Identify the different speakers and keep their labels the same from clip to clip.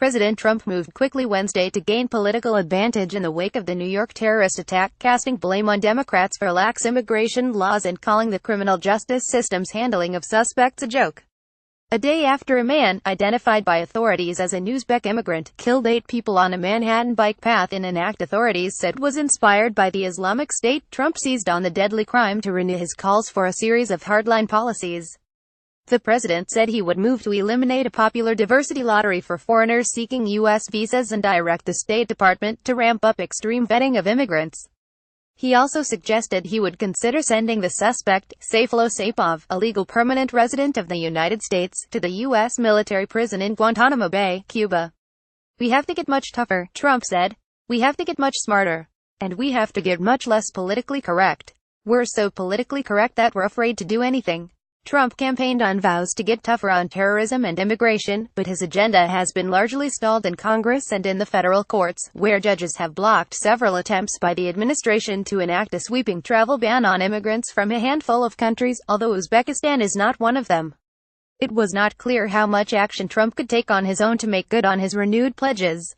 Speaker 1: President Trump moved quickly Wednesday to gain political advantage in the wake of the New York terrorist attack, casting blame on Democrats for lax immigration laws and calling the criminal justice system's handling of suspects a joke. A day after a man, identified by authorities as an Uzbek immigrant, killed 8 people on a Manhattan bike path in an act authorities said was inspired by the Islamic State, Trump seized on the deadly crime to renew his calls for a series of hardline policies. The president said he would move to eliminate a popular diversity lottery for foreigners seeking U.S. visas and direct the State Department to ramp up extreme vetting of immigrants. He also suggested he would consider sending the suspect, Sayfullo Saipov, a legal permanent resident of the United States, to the U.S. military prison in Guantanamo Bay, Cuba. "We have to get much tougher," Trump said. "We have to get much smarter. And we have to get much less politically correct. We're so politically correct that we're afraid to do anything." Trump campaigned on vows to get tougher on terrorism and immigration, but his agenda has been largely stalled in Congress and in the federal courts, where judges have blocked several attempts by the administration to enact a sweeping travel ban on immigrants from a handful of countries, although Uzbekistan is not one of them. It was not clear how much action Trump could take on his own to make good on his renewed pledges.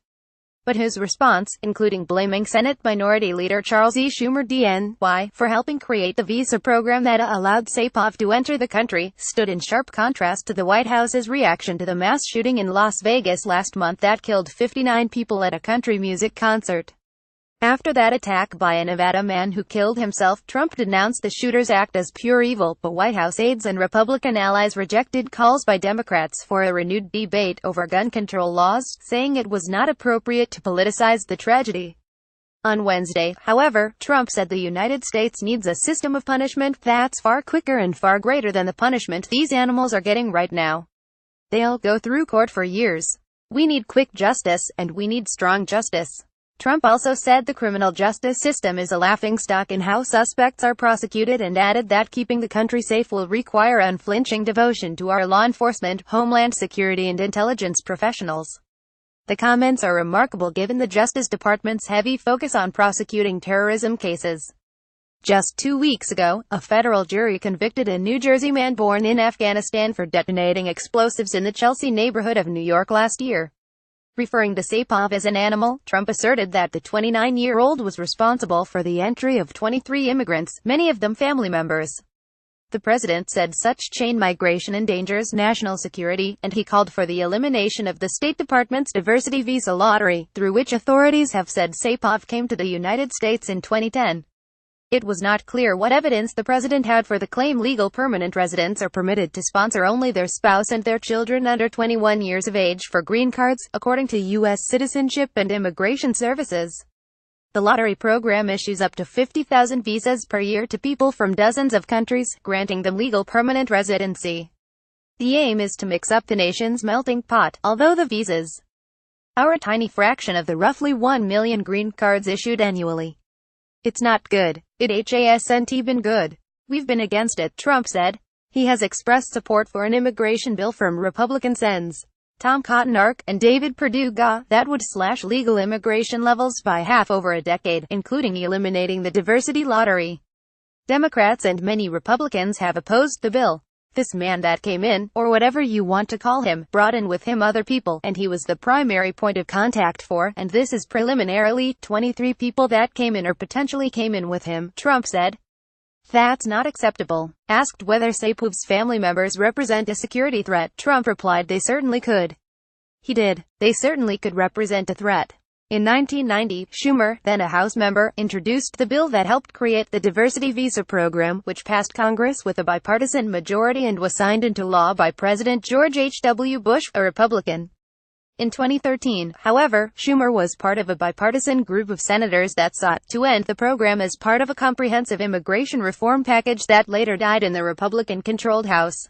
Speaker 1: But his response, including blaming Senate Minority Leader Charles E. Schumer DNY for helping create the visa program that allowed Saipov to enter the country, stood in sharp contrast to the White House's reaction to the mass shooting in Las Vegas last month that killed 59 people at a country music concert. After that attack by a Nevada man who killed himself, Trump denounced the shooter's act as pure evil, but White House aides and Republican allies rejected calls by Democrats for a renewed debate over gun control laws, saying it was not appropriate to politicize the tragedy. On Wednesday, however, Trump said the United States needs a system of punishment that's far quicker and far greater than the punishment these animals are getting right now. They'll go through court for years. We need quick justice, and we need strong justice. Trump also said the criminal justice system is a laughingstock in how suspects are prosecuted and added that keeping the country safe will require unflinching devotion to our law enforcement, homeland security and intelligence professionals. The comments are remarkable given the Justice Department's heavy focus on prosecuting terrorism cases. Just 2 weeks ago, a federal jury convicted a New Jersey man born in Afghanistan for detonating explosives in the Chelsea neighborhood of New York last year. Referring to Saipov as an animal, Trump asserted that the 29-year-old was responsible for the entry of 23 immigrants, many of them family members. The president said such chain migration endangers national security, and he called for the elimination of the State Department's diversity visa lottery, through which authorities have said Saipov came to the United States in 2010. It was not clear what evidence the president had for the claim legal permanent residents are permitted to sponsor only their spouse and their children under 21 years of age for green cards, according to U.S. Citizenship and Immigration Services. The lottery program issues up to 50,000 visas per year to people from dozens of countries, granting them legal permanent residency. The aim is to mix up the nation's melting pot, although the visas are a tiny fraction of the roughly 1 million green cards issued annually. It's not good. It hasn't been good. We've been against it, Trump said. He has expressed support for an immigration bill from Republican Sens. Tom Cotton and David Perdue that would slash legal immigration levels by half over a decade, including eliminating the diversity lottery. Democrats and many Republicans have opposed the bill. This man that came in, or whatever you want to call him, brought in with him other people, and he was the primary point of contact for, and this is preliminarily, 23 people that came in or potentially came in with him, Trump said. That's not acceptable. Asked whether Saipov's family members represent a security threat, Trump replied they certainly could. He did. They certainly could represent a threat. In 1990, Schumer, then a House member, introduced the bill that helped create the diversity visa program, which passed Congress with a bipartisan majority and was signed into law by President George H. W. Bush, a Republican. In 2013, however, Schumer was part of a bipartisan group of senators that sought to end the program as part of a comprehensive immigration reform package that later died in the Republican-controlled House.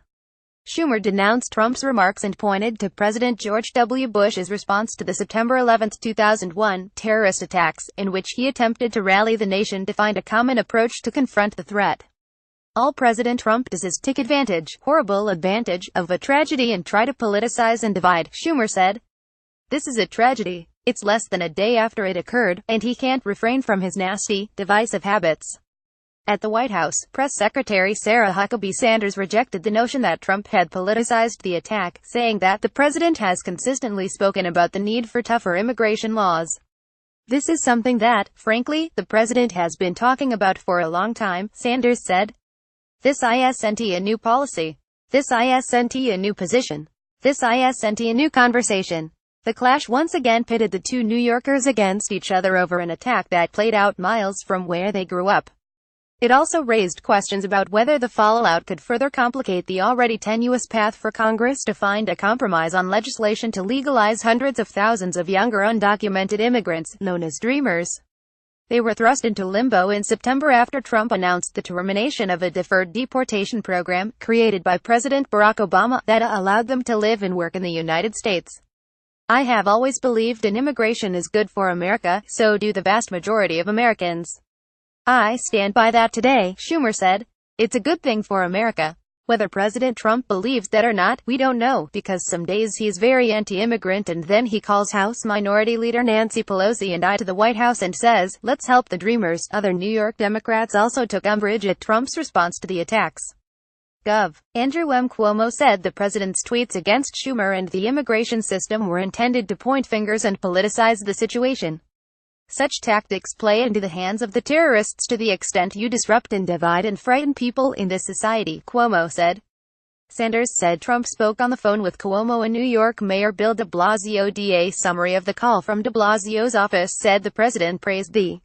Speaker 1: Schumer denounced Trump's remarks and pointed to President George W. Bush's response to the September 11, 2001, terrorist attacks, in which he attempted to rally the nation to find a common approach to confront the threat. All President Trump does is take advantage, horrible advantage, of a tragedy and try to politicize and divide, Schumer said. This is a tragedy. It's less than a day after it occurred, and he can't refrain from his nasty, divisive habits. At the White House, Press Secretary Sarah Huckabee Sanders rejected the notion that Trump had politicized the attack, saying that the president has consistently spoken about the need for tougher immigration laws. "This is something that, frankly, the president has been talking about for a long time," Sanders said. "This isn't a new policy. This isn't a new position. This isn't a new conversation." The clash once again pitted the two New Yorkers against each other over an attack that played out miles from where they grew up. It also raised questions about whether the fallout could further complicate the already tenuous path for Congress to find a compromise on legislation to legalize hundreds of thousands of younger undocumented immigrants, known as Dreamers. They were thrust into limbo in September after Trump announced the termination of a deferred deportation program, created by President Barack Obama, that allowed them to live and work in the United States. "I have always believed immigration is good for America, so do the vast majority of Americans. I stand by that today," Schumer said. "It's a good thing for America. Whether President Trump believes that or not, we don't know, because some days he's very anti-immigrant and then he calls House Minority Leader Nancy Pelosi and I to the White House and says, 'Let's help the Dreamers.'" Other New York Democrats also took umbrage at Trump's response to the attacks. Gov. Andrew M. Cuomo said the president's tweets against Schumer and the immigration system were intended to point fingers and politicize the situation. "Such tactics play into the hands of the terrorists to the extent you disrupt and divide and frighten people in this society," Cuomo said. Sanders said Trump spoke on the phone with Cuomo and New York Mayor Bill de Blasio. A summary of the call from de Blasio's office said the president praised the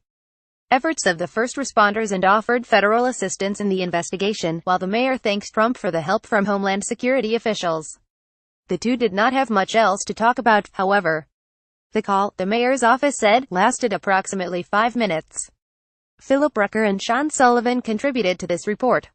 Speaker 1: efforts of the first responders and offered federal assistance in the investigation, while the mayor thanked Trump for the help from Homeland Security officials. The two did not have much else to talk about, however. The call, the mayor's office said, lasted approximately 5 minutes. Philip Rucker and Sean Sullivan contributed to this report.